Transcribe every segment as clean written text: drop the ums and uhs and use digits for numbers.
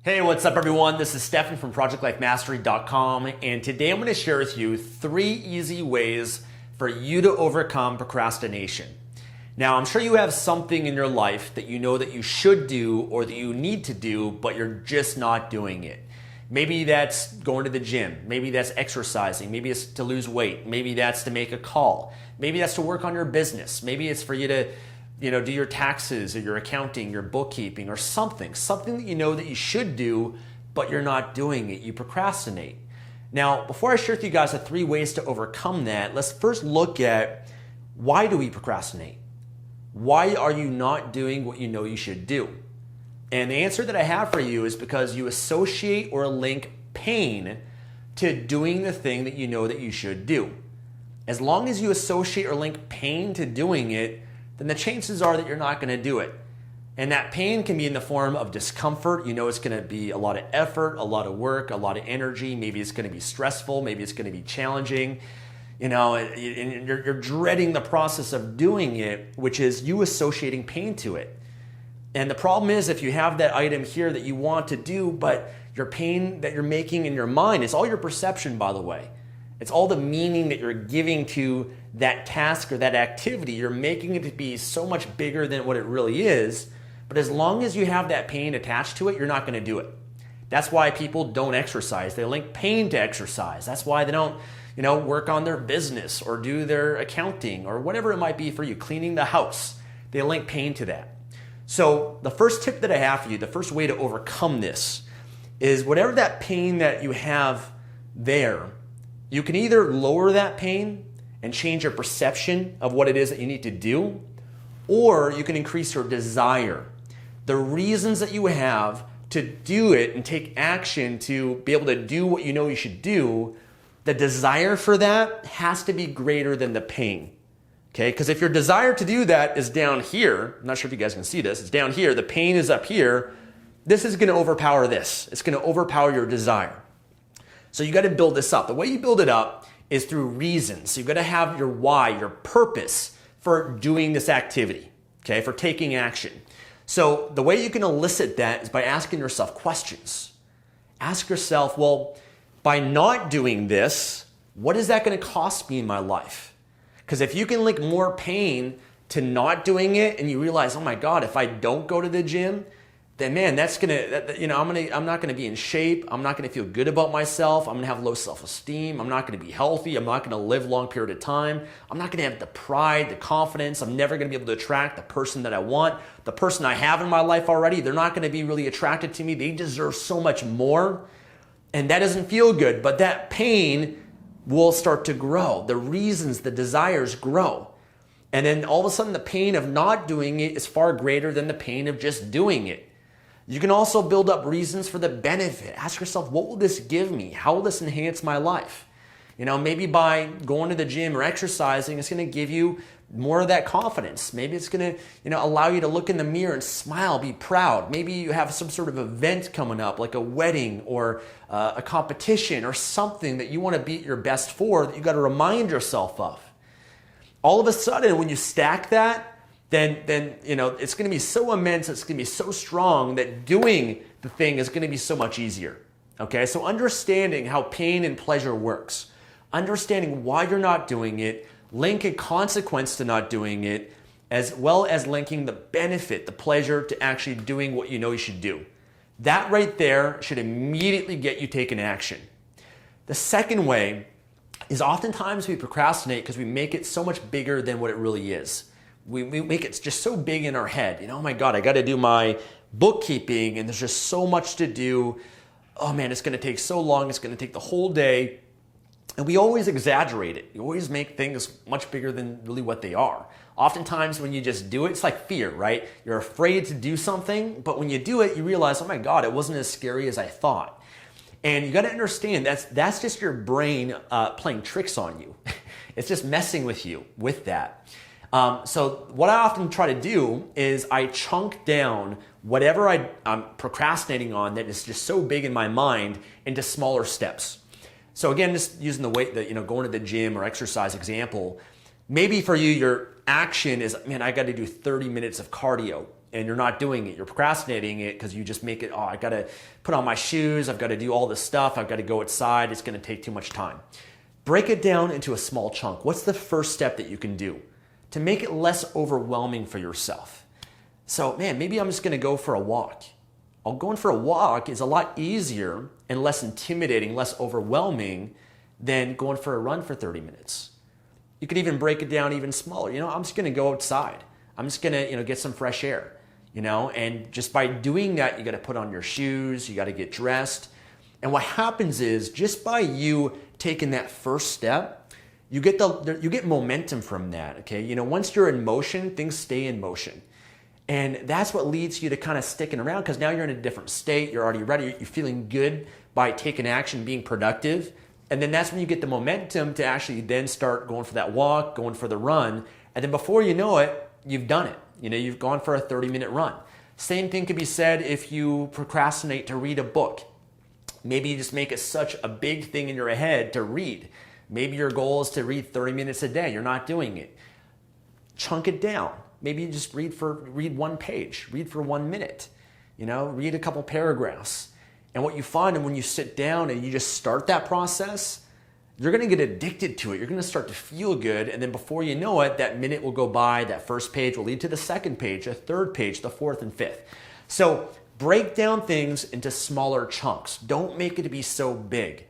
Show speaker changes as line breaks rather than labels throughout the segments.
Hey, what's up everyone? This is Stefan from ProjectLifeMastery.com, and today I'm going to share with you 3 easy ways for you to overcome procrastination. Now, I'm sure you have something in your life that you know that you should do or that you need to do, but you're just not doing it. Maybe that's going to the gym. Maybe that's exercising. Maybe it's to lose weight. Maybe that's to make a call. Maybe that's to work on your business. Maybe it's for you to do your taxes or your accounting, your bookkeeping, or something that you know that you should do, but you're not doing it. You procrastinate. Now, before I share with you guys the 3 ways to overcome that, let's first look at why do we procrastinate? Why are you not doing what you know you should do? And the answer that I have for you is because you associate or link pain to doing the thing that you know that you should do. As long as you associate or link pain to doing it, then the chances are that you're not going to do it. And that pain can be in the form of discomfort. You know it's going to be a lot of effort, a lot of work, a lot of energy. Maybe it's going to be stressful. Maybe it's going to be challenging. And you're dreading the process of doing it, which is you associating pain to it. And the problem is if you have that item here that you want to do, but your pain that you're making in your mind, it's all your perception, by the way. It's all the meaning that you're giving to that task or that activity. You're making it to be so much bigger than what it really is. But as long as you have that pain attached to it, you're not going to do it. That's why people don't exercise. They link pain to exercise. That's why they don't, work on their business or do their accounting or whatever it might be for you, cleaning the house. They link pain to that. So the first tip that I have for you, the first way to overcome this is whatever that pain that you have there, you can either lower that pain and change your perception of what it is that you need to do, or you can increase your desire. The reasons that you have to do it and take action to be able to do what you know you should do, the desire for that has to be greater than the pain. Okay? Because if your desire to do that is down here, I'm not sure if you guys can see this, it's down here, the pain is up here, this is going to overpower this. It's going to overpower your desire. So you got to build this up. The way you build it up is through reasons. So you've got to have your why, your purpose for doing this activity, okay, for taking action. So the way you can elicit that is by asking yourself questions. Ask yourself, well, by not doing this, what is that going to cost me in my life? Because if you can link more pain to not doing it and you realize, oh my God, if I don't go to the gym, then man, I'm not gonna be in shape. I'm not gonna feel good about myself. I'm gonna have low self-esteem. I'm not gonna be healthy. I'm not gonna live a long period of time. I'm not gonna have the pride, the confidence. I'm never gonna be able to attract the person that I want. The person I have in my life already, they're not gonna be really attracted to me. They deserve so much more. And that doesn't feel good, but that pain will start to grow. The reasons, the desires grow. And then all of a sudden the pain of not doing it is far greater than the pain of just doing it. You can also build up reasons for the benefit. Ask yourself, what will this give me? How will this enhance my life? Maybe by going to the gym or exercising, it's going to give you more of that confidence. Maybe it's going to, allow you to look in the mirror and smile, be proud. Maybe you have some sort of event coming up, like a wedding or a competition or something that you want to be at your best for that you got to remind yourself of. All of a sudden, when you stack that, then it's going to be so immense, it's going to be so strong that doing the thing is going to be so much easier. Okay, so understanding how pain and pleasure works, understanding why you're not doing it, link a consequence to not doing it, as well as linking the benefit, the pleasure to actually doing what you know you should do. That right there should immediately get you taking action. The second way is oftentimes we procrastinate because we make it so much bigger than what it really is. We make it just so big in our head. Oh my God, I got to do my bookkeeping and there's just so much to do. Oh man, it's going to take so long. It's going to take the whole day. And we always exaggerate it. You always make things much bigger than really what they are. Oftentimes when you just do it, it's like fear, right? You're afraid to do something, but when you do it, you realize, oh my God, it wasn't as scary as I thought. And you got to understand that's just your brain playing tricks on you. It's just messing with you with that. So what I often try to do is I chunk down whatever I'm procrastinating on that is just so big in my mind into smaller steps. So again, just using the weight that, going to the gym or exercise example, maybe for you, your action is, man, I got to do 30 minutes of cardio. and you're not doing it. You're procrastinating it because you just make it, I got to put on my shoes. I've got to do all this stuff. I've got to go outside. It's going to take too much time. Break it down into a small chunk. What's the first step that you can do to make it less overwhelming for yourself? So, man, maybe I'm just going to go for a walk. Going for a walk is a lot easier and less intimidating, less overwhelming than going for a run for 30 minutes. You could even break it down even smaller. I'm just going to go outside. I'm just going to, get some fresh air, and just by doing that, you got to put on your shoes, you got to get dressed. And what happens is just by you taking that first step, you get momentum from that, okay? Once you're in motion, things stay in motion. And that's what leads you to kind of sticking around because now you're in a different state. You're already ready. You're feeling good by taking action, being productive. And then that's when you get the momentum to actually then start going for that walk, going for the run. And then before you know it, you've done it. You've gone for a 30-minute run. Same thing could be said if you procrastinate to read a book. Maybe you just make it such a big thing in your head to read. Maybe your goal is to read 30 minutes a day. You're not doing it. Chunk it down. Maybe you just read one page, read for 1 minute, read a couple paragraphs. And what you find when you sit down and you just start that process, you're going to get addicted to it. You're going to start to feel good. And then before you know it, that minute will go by. That first page will lead to the second page, the third page, the fourth and fifth. So break down things into smaller chunks. Don't make it to be so big.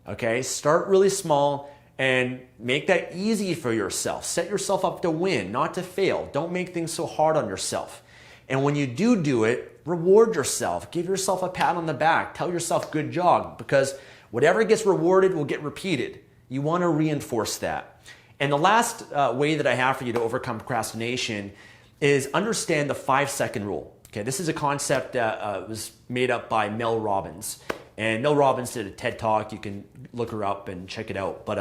Okay? Start really small. And make that easy for yourself. Set yourself up to win, not to fail. Don't make things so hard on yourself. And when you do it, reward yourself. Give yourself a pat on the back. Tell yourself good job because whatever gets rewarded will get repeated. You want to reinforce that. And the last way that I have for you to overcome procrastination is understand the 5-second rule. Okay, this is a concept that was made up by Mel Robbins. And Mel Robbins did a TED Talk. You can look her up and check it out. But,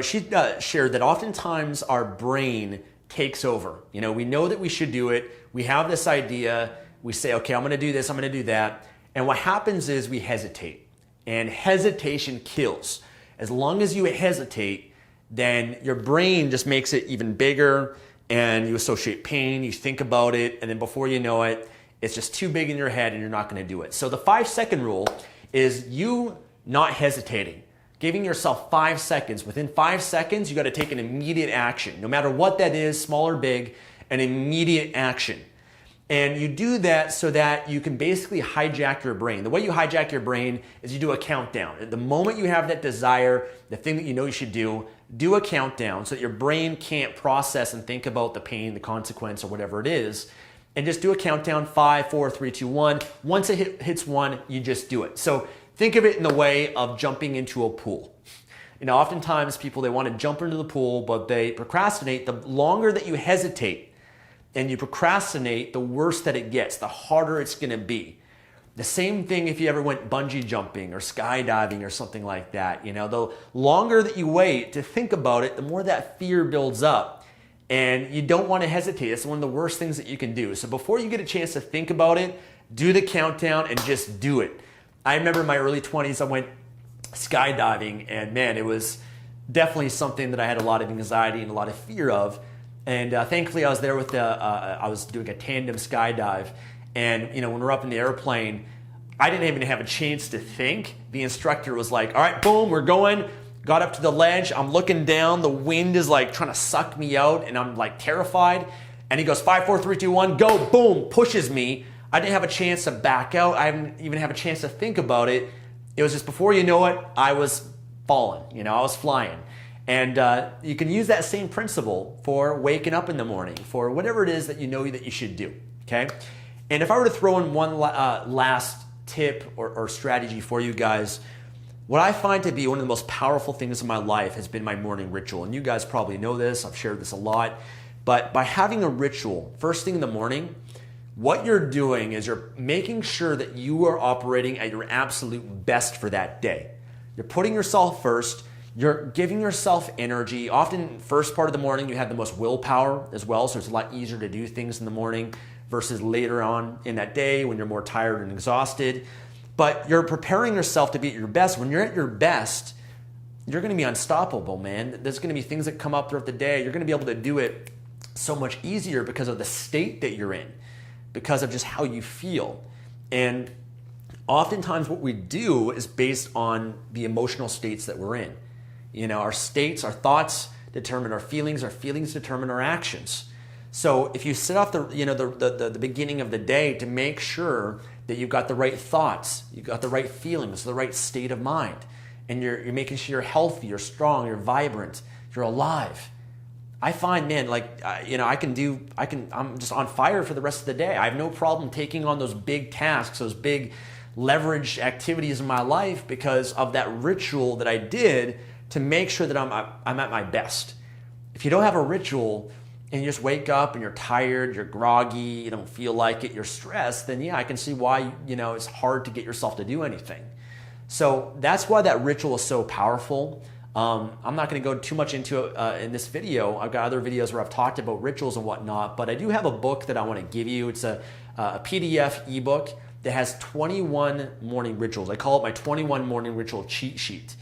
she shared that oftentimes our brain takes over. We know that we should do it. We have this idea. We say, okay, I'm going to do this. I'm going to do that. And what happens is we hesitate. And hesitation kills. As long as you hesitate, then your brain just makes it even bigger. And you associate pain. You think about it. And then before you know it, it's just too big in your head and you're not going to do it. So the 5-second rule is you not hesitating, giving yourself 5 seconds. Within 5 seconds, you got to take an immediate action. No matter what that is, small or big, an immediate action. And you do that so that you can basically hijack your brain. The way you hijack your brain is you do a countdown. At the moment you have that desire, the thing that you know you should do a countdown so that your brain can't process and think about the pain, the consequence, or whatever it is. And just do a countdown, 5, 4, 3, 2, 1. Once it hits 1, you just do it. So think of it in the way of jumping into a pool. Oftentimes people, they want to jump into the pool, but they procrastinate. The longer that you hesitate and you procrastinate, the worse that it gets, the harder it's going to be. The same thing if you ever went bungee jumping or skydiving or something like that. The longer that you wait to think about it, the more that fear builds up. And you don't want to hesitate. It's one of the worst things that you can do. So before you get a chance to think about it, do the countdown and just do it. I remember in my early 20s, I went skydiving, and man, it was definitely something that I had a lot of anxiety and a lot of fear of. And thankfully, I was there with I was doing a tandem skydive. And when we're up in the airplane, I didn't even have a chance to think. The instructor was like, all right, boom, we're going. Got up to the ledge, I'm looking down, the wind is like trying to suck me out and I'm like terrified. And he goes, 5, 4, 3, 2, 1, go, boom, pushes me. I didn't have a chance to back out. I didn't even have a chance to think about it. It was just before you know it, I was falling, I was flying. And you can use that same principle for waking up in the morning, for whatever it is that you know that you should do, okay? And if I were to throw in one last tip or strategy for you guys, what I find to be one of the most powerful things in my life has been my morning ritual. And you guys probably know this. I've shared this a lot. But by having a ritual first thing in the morning, what you're doing is you're making sure that you are operating at your absolute best for that day. You're putting yourself first. You're giving yourself energy. Often, first part of the morning, you have the most willpower as well. So it's a lot easier to do things in the morning versus later on in that day when you're more tired and exhausted. But you're preparing yourself to be at your best. When you're at your best, you're going to be unstoppable, man. There's going to be things that come up throughout the day. You're going to be able to do it so much easier because of the state that you're in, because of just how you feel. And oftentimes what we do is based on the emotional states that we're in. Our states, our thoughts determine our feelings determine our actions. So if you set off the beginning of the day to make sure that you've got the right thoughts, you've got the right feelings, the right state of mind, and you're making sure you're healthy, you're strong, you're vibrant, you're alive. I find, man, I'm just on fire for the rest of the day. I have no problem taking on those big tasks, those big leverage activities in my life because of that ritual that I did to make sure that I'm at my best. If you don't have a ritual and you just wake up and you're tired, you're groggy, you don't feel like it, you're stressed, then yeah, I can see why, it's hard to get yourself to do anything. So that's why that ritual is so powerful. I'm not going to go too much into it in this video. I've got other videos where I've talked about rituals and whatnot, but I do have a book that I want to give you. It's a PDF ebook that has 21 morning rituals. I call it my 21 morning ritual cheat sheet.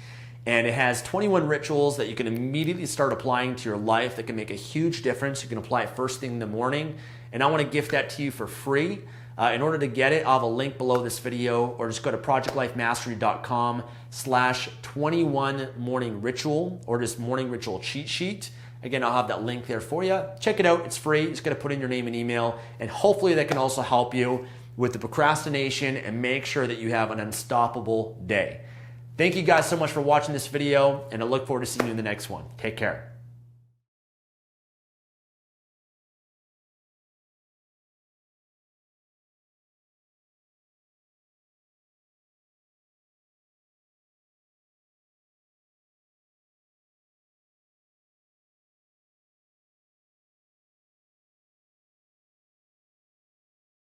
And it has 21 rituals that you can immediately start applying to your life that can make a huge difference. You can apply it first thing in the morning. And I want to gift that to you for free. In order to get it, I'll have a link below this video, or just go to projectlifemastery.com/21 morning ritual, or just morning ritual cheat sheet. Again, I'll have that link there for you. Check it out. It's free. Just got to put in your name and email. And hopefully that can also help you with the procrastination and make sure that you have an unstoppable day. Thank you guys so much for watching this video, and I look forward to seeing you in the next one. Take care.